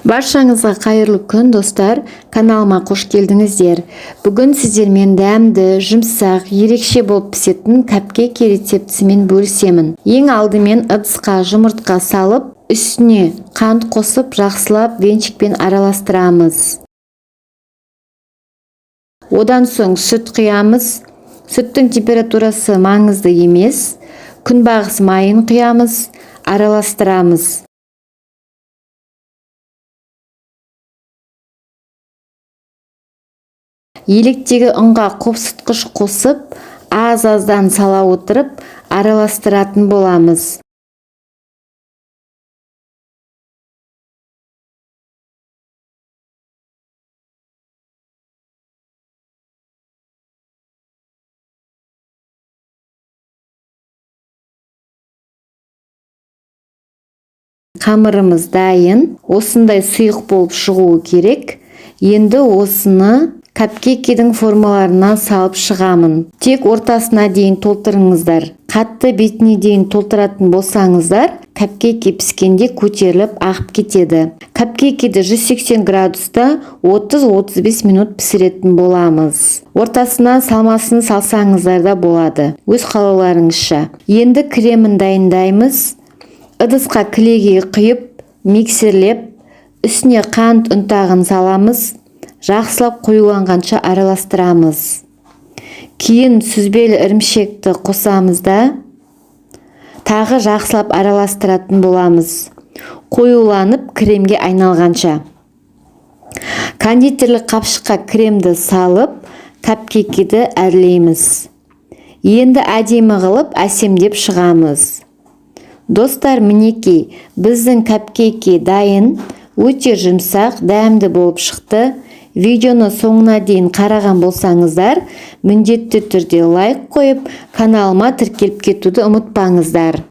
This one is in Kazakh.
Баршаңызға қайырлы күн достар, каналыма қош келдіңіздер. Бүгін сіздермен дәмді, жұмсақ, ерекше болып пісетін капкейк рецептісімен бөлісемін. Ең алдымен ыдысқа жұмыртқа салып, үстіне қант қосып, жақсылап венчикпен араластырамыз. Одан соң сүт құямыз. Сүттің температурасы маңызды емес. Күнбағыс майын құямыз, араластырамыз. Електегі ұнға қопсытқыш қосып, аз-аздан сала отырып, араластыратын боламыз. Қамырымыз дайын, осындай сұйық болып шығуы керек. Енді осыны капкейкінің формаларына салып шығамын. Тек ортасына дейін толтырыңыздар. Қатты бетіне дейін толтыратын болсаңыздар, капкейки піскенде көтеріліп ағып кетеді. Капкейкиді 180 градуста 30-35 минут пісіретін боламыз. Ортасына салмасын салсаңыздар да болады, өз қалауларыңызша. Енді кремін дайындаймыз. Ыдысқа кілегей құйып, миксерлеп, үстіне қант ұнтағын саламыз. Жақсылап қоюланғанша араластырамыз. Кейін сүзбелі ірімшекті қосамыз да, тағы жақсылап араластыратын боламыз. Қоюланып кремге айналғанша. Кондитерлік қапшыққа кремді салып, капкейкиді әрлейміз. Енді әдемі қылып әсемдеп шығамыз. Достар, мінекей, біздің капкейки дайын, өте жұмсақ, дәмді болып шықты. Видеоны соңына дейін қараған болсаңыздар, міндетті түрде лайк қойып, каналыма тіркеліп кетуді ұмытпаңыздар.